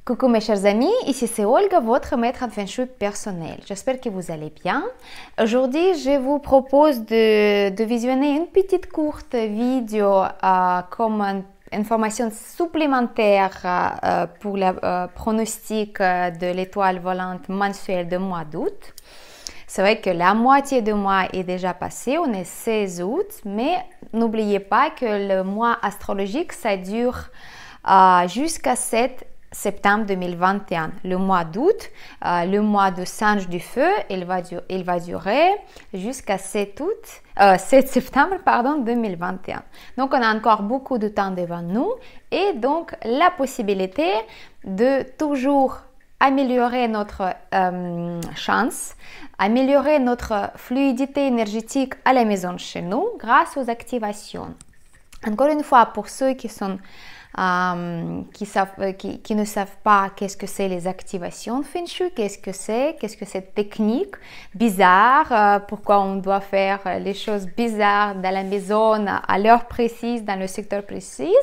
Coucou mes chers amis, ici c'est Olga, votre maître en Feng Shui personnel. J'espère que vous allez bien. Aujourd'hui, je vous propose de visionner une petite courte vidéo comme information supplémentaire pour le pronostic de l'étoile volante mensuelle du mois d'août. C'est vrai que la moitié du mois est déjà passée, on est 16 août, mais n'oubliez pas que le mois astrologique, ça dure jusqu'à 7 septembre 2021. Le mois d'août, le mois de singe du feu, il va durer jusqu'à 7 septembre 2021. Donc, on a encore beaucoup de temps devant nous et donc la possibilité de toujours améliorer notre chance, améliorer notre fluidité énergétique à la maison chez nous grâce aux activations. Encore une fois, pour ceux qui ne savent pas qu'est-ce que c'est les activations Feng Shui, qu'est-ce que c'est cette technique bizarre, pourquoi on doit faire les choses bizarres dans la maison à l'heure précise, dans le secteur précis.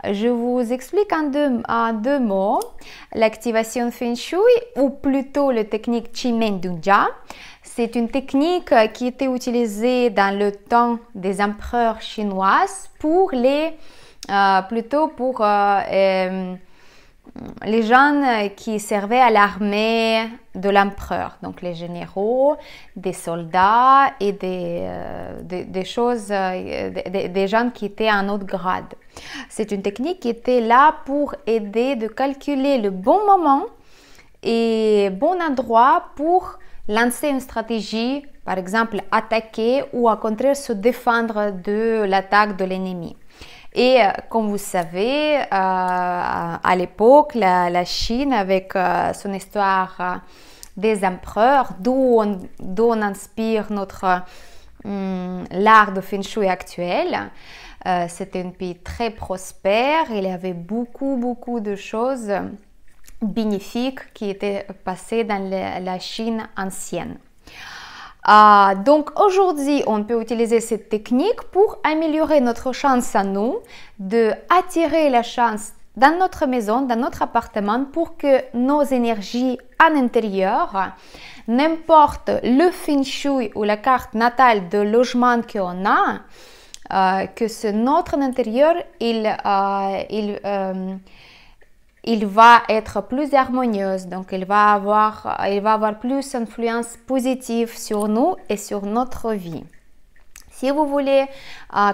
Je vous explique en deux mots l'activation Feng Shui, ou plutôt la technique Qimeng-Dunjia. C'est une technique qui était utilisée dans le temps des empereurs chinois pour les gens qui servaient à l'armée de l'empereur, donc les généraux, des soldats et des gens qui étaient à un autre grade. C'est une technique qui était là pour aider de calculer le bon moment et bon endroit pour lancer une stratégie, par exemple attaquer ou au contraire se défendre de l'attaque de l'ennemi. Et comme vous savez, à l'époque, la Chine, avec son histoire des empereurs, d'où on inspire l'art de Feng Shui actuel, c'était un pays très prospère. Il y avait beaucoup de choses bénéfiques qui étaient passées dans la Chine ancienne. Donc aujourd'hui, on peut utiliser cette technique pour améliorer notre chance à nous, d'attirer la chance dans notre maison, dans notre appartement, pour que nos énergies en intérieur, n'importe le Feng Shui ou la carte natale de logement qu'on a, que notre intérieur, il va être plus harmonieuse, donc il va avoir plus d'influence positive sur nous et sur notre vie. Si vous voulez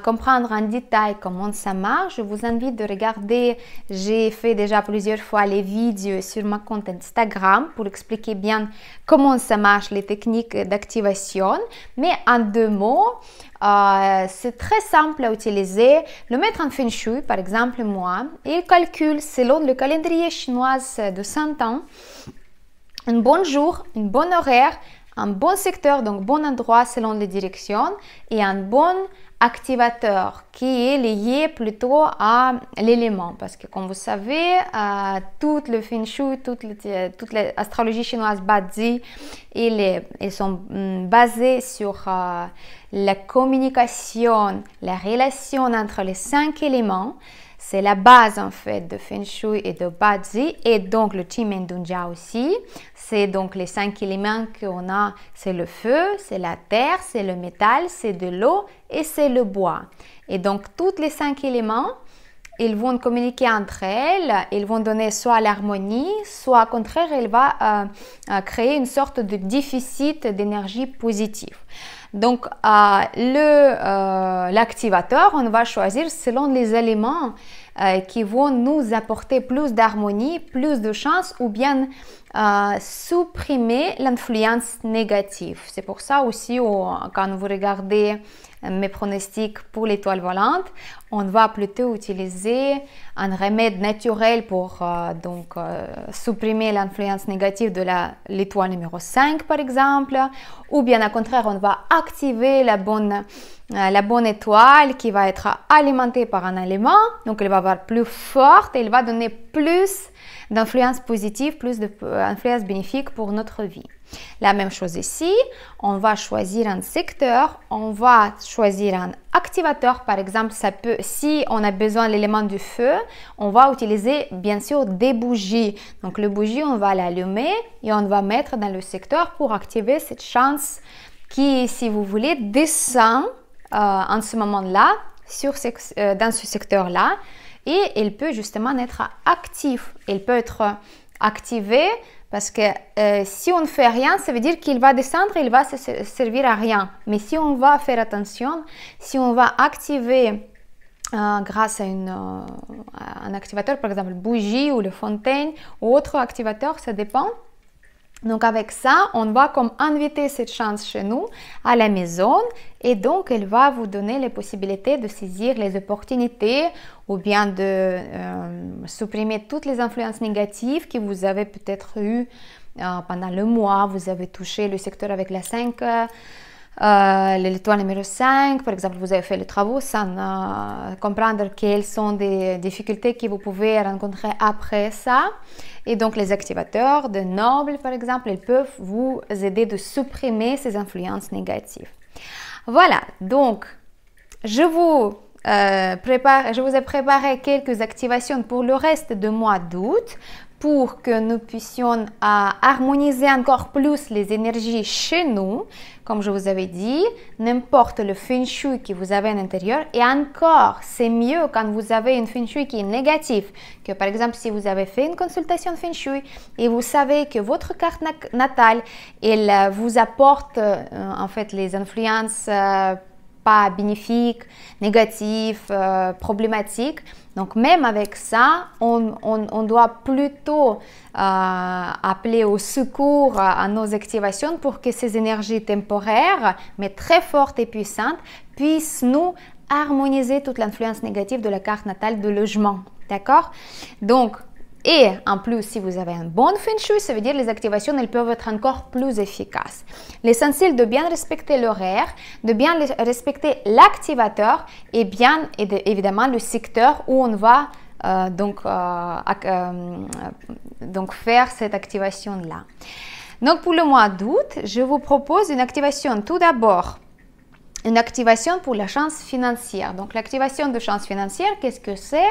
comprendre en détail comment ça marche, je vous invite de regarder, j'ai fait déjà plusieurs fois les vidéos sur ma compte Instagram pour expliquer bien comment ça marche, les techniques d'activation. Mais en deux mots, c'est très simple à utiliser. Le maître en Feng Shui, par exemple moi, il calcule selon le calendrier chinois de 100 ans un bon jour, une bonne horaire, un bon secteur, donc bon endroit selon les directions, et un bon activateur qui est lié plutôt à l'élément. Parce que comme vous savez, tout le Feng Shui, toute l'astrologie chinoise Bazi, ils sont basés sur la communication, la relation entre les 5 éléments. C'est la base en fait de Feng Shui et de Bazi, et donc le Qimeng-Dunjia aussi. C'est donc les 5 éléments qu'on a, c'est le feu, c'est la terre, c'est le métal, c'est de l'eau et c'est le bois. Et donc tous les 5 éléments, ils vont communiquer entre elles, ils vont donner soit l'harmonie, soit au contraire, il va créer une sorte de déficit d'énergie positive. Donc, l'activateur, on va choisir selon les éléments qui vont nous apporter plus d'harmonie, plus de chance, ou bien supprimer l'influence négative. C'est pour ça aussi, quand vous regardez mes pronostics pour l'étoile volante, on va plutôt utiliser un remède naturel pour supprimer l'influence négative de l'étoile numéro 5 par exemple, ou bien au contraire on va activer la bonne étoile qui va être alimentée par un élément, donc elle va avoir plus forte et elle va donner plus d'influence positive, plus d'influence bénéfique pour notre vie. La même chose ici, on va choisir un secteur, on va choisir un activateur. Par exemple, ça peut, si on a besoin de l'élément du feu, on va utiliser bien sûr des bougies. Donc le bougie, on va l'allumer et on va mettre dans le secteur pour activer cette chance qui, si vous voulez, descend en ce moment-là dans ce secteur-là et il peut justement être actif. Il peut être activé parce que si on ne fait rien, ça veut dire qu'il va descendre et il va se servir à rien. Mais si on va faire attention, si on va activer grâce à un activateur, par exemple bougie ou le fontaine ou autre activateur, ça dépend. Donc avec ça, on va comme inviter cette chance chez nous à la maison et donc elle va vous donner les possibilités de saisir les opportunités ou bien de supprimer toutes les influences négatives que vous avez peut-être eues pendant le mois. Vous avez touché le secteur avec la 5, l'étoile numéro 5, par exemple, vous avez fait les travaux sans comprendre quelles sont des difficultés que vous pouvez rencontrer après ça. Et donc, les activateurs de Noble, par exemple, ils peuvent vous aider de supprimer ces influences négatives. Voilà, donc, je vous ai préparé quelques activations pour le reste du mois d'août pour que nous puissions harmoniser encore plus les énergies chez nous. Comme je vous avais dit, n'importe le feng shui que vous avez à l'intérieur. Et encore, c'est mieux quand vous avez une feng shui qui est négative. Que par exemple, si vous avez fait une consultation de feng shui et vous savez que votre carte natale, elle vous apporte en fait les influences pas bénéfiques, négatives, problématiques. Donc même avec ça, on doit plutôt appeler au secours à nos activations pour que ces énergies temporaires, mais très fortes et puissantes, puissent nous harmoniser toute l'influence négative de la carte natale de logement. D'accord? Donc, et en plus, si vous avez un bon feng shui, ça veut dire que les activations, elles peuvent être encore plus efficaces. L'essentiel de bien respecter l'horaire, de bien respecter l'activateur et bien évidemment le secteur où on va donc faire cette activation-là. Donc pour le mois d'août, je vous propose une activation tout d'abord. Une activation pour la chance financière. Donc, l'activation de chance financière, qu'est-ce que c'est?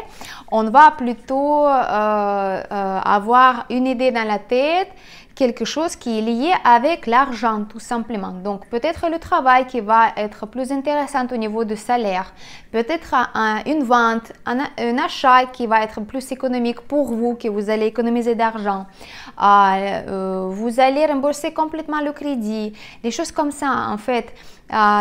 On va plutôt avoir une idée dans la tête, quelque chose qui est lié avec l'argent, tout simplement. Donc, peut-être le travail qui va être plus intéressant au niveau du salaire, peut-être une vente, un achat qui va être plus économique pour vous, que vous allez économiser d'argent. Vous allez rembourser complètement le crédit, des choses comme ça, en fait.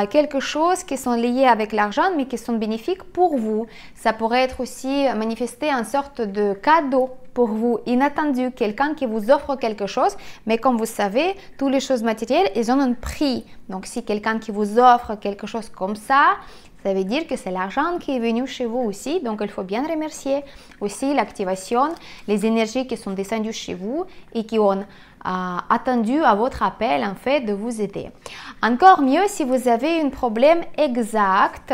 Quelque chose qui sont liés avec l'argent mais qui sont bénéfiques pour vous. Ça pourrait être aussi manifester en sorte de cadeau pour vous, inattendu, quelqu'un qui vous offre quelque chose, mais comme vous savez, toutes les choses matérielles, elles ont un prix. Donc si quelqu'un qui vous offre quelque chose comme ça veut dire que c'est l'argent qui est venu chez vous aussi, donc il faut bien remercier aussi l'activation, les énergies qui sont descendues chez vous et qui ont attendu à votre appel en fait de vous aider. Encore mieux si vous avez un problème exact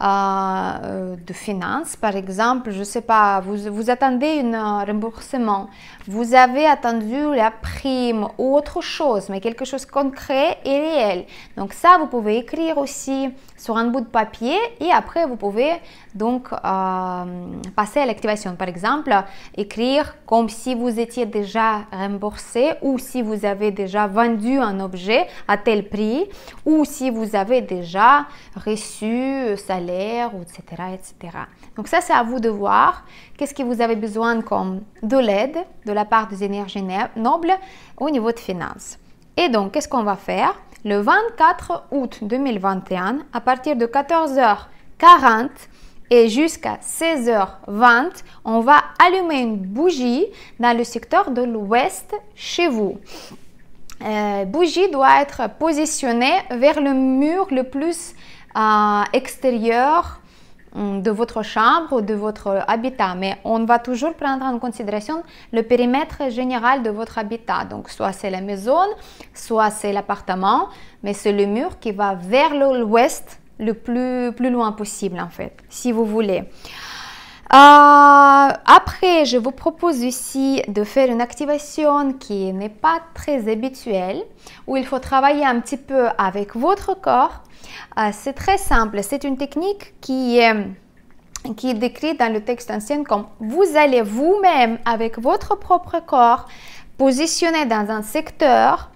de finances, par exemple, je ne sais pas, vous attendez un remboursement, vous avez attendu la prime ou autre chose, mais quelque chose de concret et réel. Donc ça, vous pouvez écrire aussi sur un bout de papier et après vous pouvez donc passer à l'activation. Par exemple, écrire comme si vous étiez déjà remboursé ou si vous avez déjà vendu un objet à tel prix ou si vous avez déjà reçu salaire, etc., etc. Donc ça, c'est à vous de voir qu'est-ce que vous avez besoin comme de l'aide de la part des énergies nobles au niveau de finances. Et donc, qu'est-ce qu'on va faire? Le 24 août 2021, à partir de 14h40 et jusqu'à 16h20, on va allumer une bougie dans le secteur de l'ouest chez vous. Bougie doit être positionnée vers le mur le plus extérieur de votre chambre ou de votre habitat, mais on va toujours prendre en considération le périmètre général de votre habitat. Donc soit c'est la maison, soit c'est l'appartement, mais c'est le mur qui va vers l'ouest le plus loin possible en fait, si vous voulez. Après, je vous propose aussi de faire une activation qui n'est pas très habituelle, où il faut travailler un petit peu avec votre corps. C'est très simple, c'est une technique qui est décrite dans le texte ancien comme vous allez vous-même, avec votre propre corps, positionner dans un secteur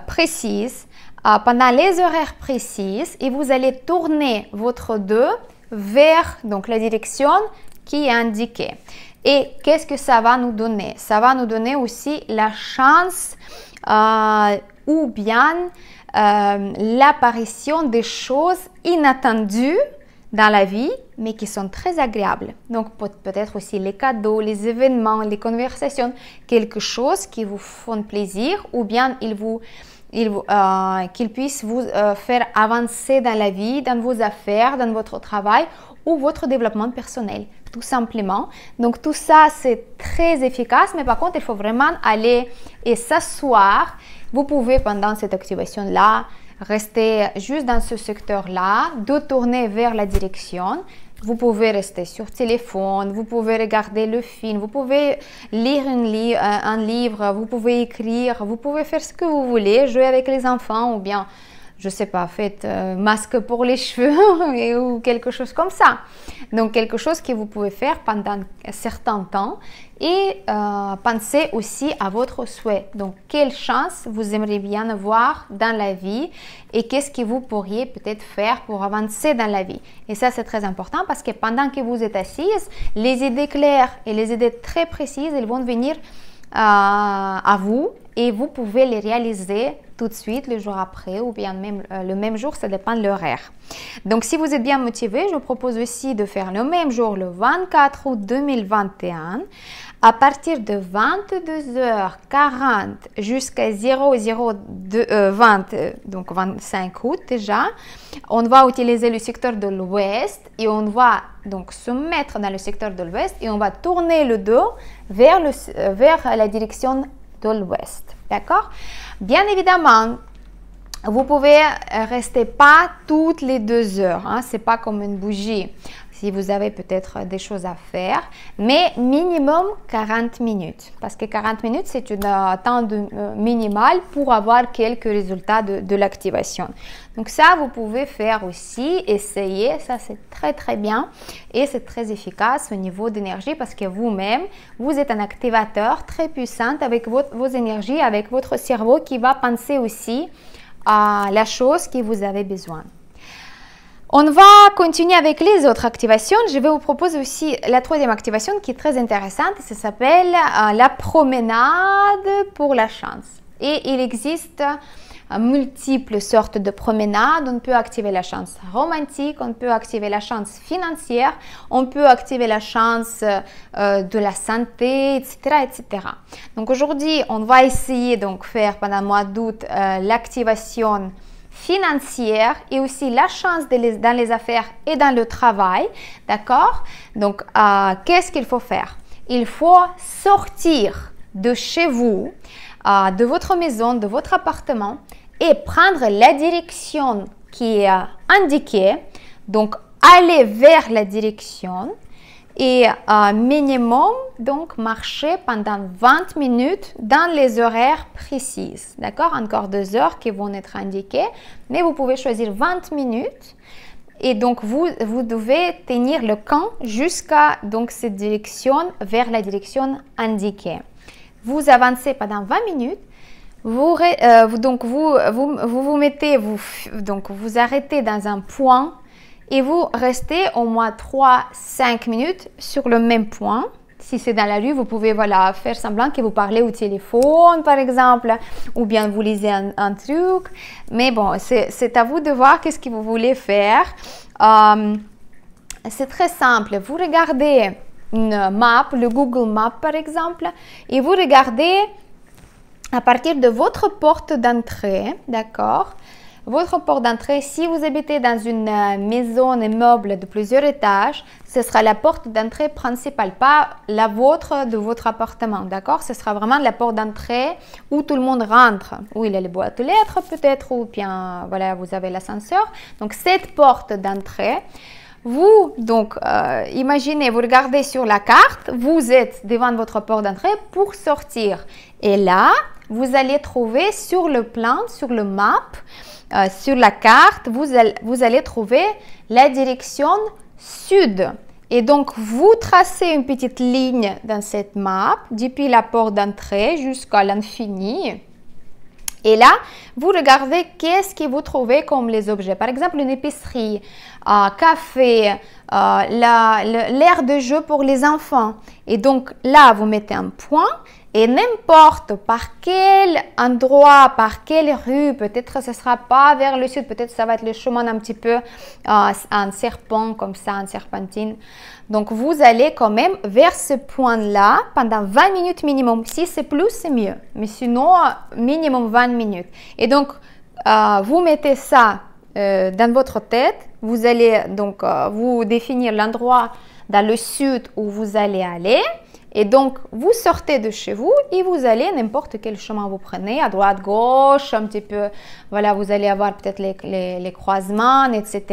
précis, pendant les horaires précises, et vous allez tourner votre dos vers donc, la direction qui est indiquée. Et qu'est-ce que ça va nous donner? Ça va nous donner aussi la chance ou bien l'apparition des choses inattendues dans la vie, mais qui sont très agréables. Donc peut-être aussi les cadeaux, les événements, les conversations, quelque chose qui vous font plaisir ou bien qu'ils puissent vous faire avancer dans la vie, dans vos affaires, dans votre travail ou votre développement personnel, tout simplement. Donc tout ça, c'est très efficace, mais par contre, il faut vraiment aller et s'asseoir. Vous pouvez, pendant cette activation-là, rester juste dans ce secteur-là, de tourner vers la direction. Vous pouvez rester sur téléphone, vous pouvez regarder le film, vous pouvez lire un livre, vous pouvez écrire, vous pouvez faire ce que vous voulez, jouer avec les enfants ou bien, je sais pas, faites masque pour les cheveux ou quelque chose comme ça. Donc quelque chose que vous pouvez faire pendant un certain temps et pensez aussi à votre souhait. Donc quelle chance vous aimeriez bien avoir dans la vie et qu'est-ce que vous pourriez peut-être faire pour avancer dans la vie. Et ça c'est très important parce que pendant que vous êtes assise, les idées claires et les idées très précises, elles vont venir à vous et vous pouvez les réaliser tout de suite, le jour après ou bien même le même jour, ça dépend de l'horaire. Donc si vous êtes bien motivé, je vous propose aussi de faire le même jour, le 24 août 2021, à partir de 22h40 jusqu'à 0020, donc 25 août déjà, on va utiliser le secteur de l'ouest et on va donc se mettre dans le secteur de l'ouest et on va tourner le dos vers la direction de l'ouest. D'accord? Bien évidemment, vous pouvez rester pas toutes les 2 heures. Hein, c'est pas comme une bougie. Si vous avez peut-être des choses à faire, mais minimum 40 minutes. Parce que 40 minutes, c'est un temps minimal pour avoir quelques résultats de l'activation. Donc ça, vous pouvez faire aussi, essayer. Ça, c'est très, très bien. Et c'est très efficace au niveau d'énergie parce que vous-même, vous êtes un activateur très puissant avec vos énergies, avec votre cerveau qui va penser aussi à la chose que vous avez besoin. On va continuer avec les autres activations. Je vais vous proposer aussi la 3e activation qui est très intéressante. Ça s'appelle la promenade pour la chance. Et il existe multiples sortes de promenades. On peut activer la chance romantique, on peut activer la chance financière, on peut activer la chance de la santé, etc., etc. Donc aujourd'hui, on va essayer donc faire pendant le mois d'août l'activation financière et aussi la chance dans les affaires et dans le travail, d'accord? Donc, qu'est-ce qu'il faut faire? Il faut sortir de chez vous, de votre maison, de votre appartement et prendre la direction qui est indiquée. Donc, aller vers la direction et minimum, donc, marcher pendant 20 minutes dans les horaires précises. D'accord? Encore 2 heures qui vont être indiquées, mais vous pouvez choisir 20 minutes. Et donc, vous devez tenir le camp jusqu'à donc, cette direction, vers la direction indiquée. Vous avancez pendant 20 minutes. Vous arrêtez dans un point et vous restez au moins 3-5 minutes sur le même point. Si c'est dans la rue, vous pouvez faire semblant que vous parlez au téléphone, par exemple, ou bien vous lisez un truc. Mais bon, c'est à vous de voir qu'est-ce que vous voulez faire. C'est très simple. Vous regardez une map, le Google Maps, par exemple, et vous regardez à partir de votre porte d'entrée, d'accord? Votre porte d'entrée, si vous habitez dans une maison immeuble de plusieurs étages, ce sera la porte d'entrée principale, pas la vôtre de votre appartement, d'accord? Ce sera vraiment la porte d'entrée où tout le monde rentre, où il y a les boîtes aux lettres peut-être, ou bien voilà, vous avez l'ascenseur. Donc cette porte d'entrée, Vous, donc, imaginez, vous regardez sur la carte, vous êtes devant votre porte d'entrée pour sortir. Et là, vous allez trouver sur le plan, sur le map, sur la carte, vous allez trouver la direction sud. Et donc, vous tracez une petite ligne dans cette map, depuis la porte d'entrée jusqu'à l'infini. Et là, vous regardez qu'est-ce que vous trouvez comme les objets. Par exemple, une épicerie, café, l'aire de jeu pour les enfants. Et donc là, vous mettez un point et n'importe par quel endroit, par quelle rue, peut-être ce ne sera pas vers le sud, peut-être ça va être le chemin un petit peu en serpent comme ça, en serpentine. Donc vous allez quand même vers ce point-là pendant 20 minutes minimum. Si c'est plus, c'est mieux. Mais sinon, minimum 20 minutes. Et donc, vous mettez ça dans votre tête. Vous allez donc vous définir l'endroit dans le sud où vous allez aller. Et donc, vous sortez de chez vous et vous allez n'importe quel chemin vous prenez, à droite, gauche, un petit peu, voilà, vous allez avoir peut-être les croisements, etc.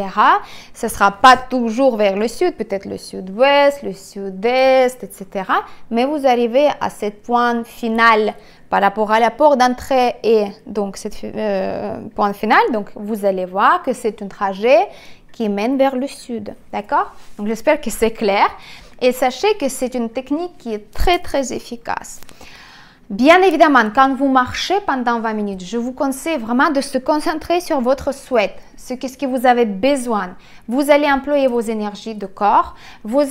Ce ne sera pas toujours vers le sud, peut-être le sud-ouest, le sud-est, etc. Mais vous arrivez à ce point final par rapport à la porte d'entrée et donc ce point final. Donc, vous allez voir que c'est un trajet qui mène vers le sud, d'accord? Donc, j'espère que c'est clair. Et sachez que c'est une technique qui est très, très efficace. Bien évidemment, quand vous marchez pendant 20 minutes, je vous conseille vraiment de se concentrer sur votre souhait, ce que vous avez besoin. Vous allez employer vos énergies de corps, vos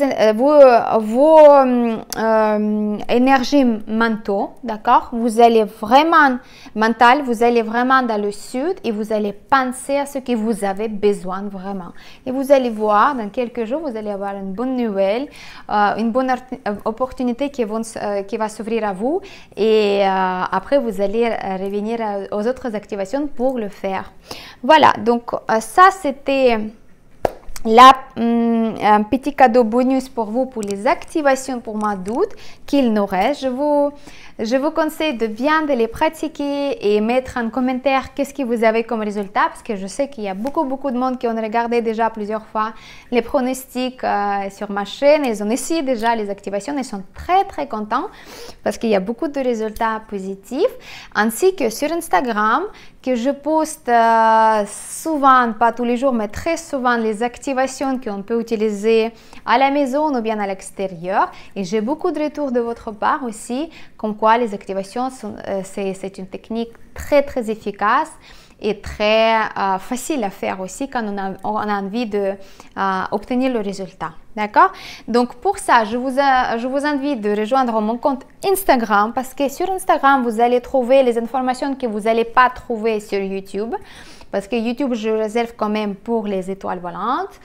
énergies mentaux, d'accord? Vous allez vraiment, mental, vous allez vraiment dans le sud et vous allez penser à ce que vous avez besoin vraiment. Et vous allez voir, dans quelques jours, vous allez avoir une bonne nouvelle, une bonne opportunité qui va s'ouvrir à vous. Et après, vous allez revenir aux autres activations pour le faire. Voilà, donc ça, c'était un petit cadeau bonus pour vous pour les activations pour mois d'août qu'il nous reste. Je vous conseille de bien de les pratiquer et mettre en commentaire qu'est-ce que vous avez comme résultat parce que je sais qu'il y a beaucoup de monde qui ont regardé déjà plusieurs fois les pronostics sur ma chaîne. Ils ont essayé déjà les activations. Ils sont très contents parce qu'il y a beaucoup de résultats positifs ainsi que sur Instagram que je poste souvent, pas tous les jours, mais très souvent les activations qu'on peut utiliser à la maison ou bien à l'extérieur. Et j'ai beaucoup de retours de votre part aussi, comme quoi les activations, c'est une technique très efficace et très facile à faire aussi quand on a envie d'obtenir le résultat. D'accord? Donc pour ça, je vous invite de rejoindre mon compte Instagram parce que sur Instagram, vous allez trouver les informations que vous n'allez pas trouver sur YouTube. Parce que YouTube, je réserve quand même pour les étoiles volantes.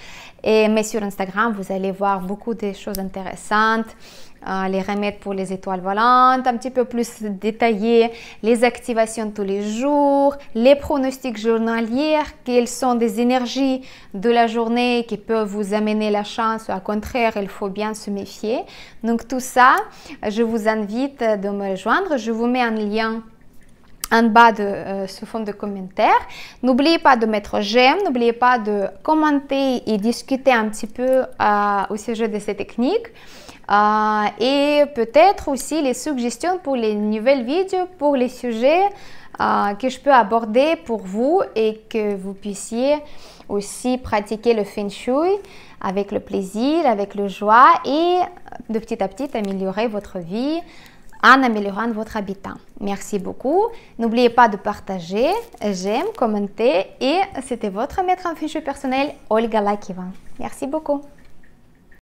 Mais sur Instagram, vous allez voir beaucoup de choses intéressantes. Les remèdes pour les étoiles volantes, un petit peu plus détaillés, les activations tous les jours, les pronostics journaliers, quelles sont des énergies de la journée qui peuvent vous amener la chance ou au contraire, il faut bien se méfier. Donc tout ça, je vous invite de me rejoindre. Je vous mets un lien en bas sous forme de commentaire. N'oubliez pas de mettre j'aime, n'oubliez pas de commenter et discuter un petit peu au sujet de ces techniques. Et peut-être aussi les suggestions pour les nouvelles vidéos, pour les sujets que je peux aborder pour vous et que vous puissiez aussi pratiquer le Feng Shui avec le plaisir, avec le joie et de petit à petit améliorer votre vie en améliorant votre habitat. Merci beaucoup. N'oubliez pas de partager, j'aime, commenter et c'était votre maître en Feng Shui personnel, Olga Lakiva. Merci beaucoup.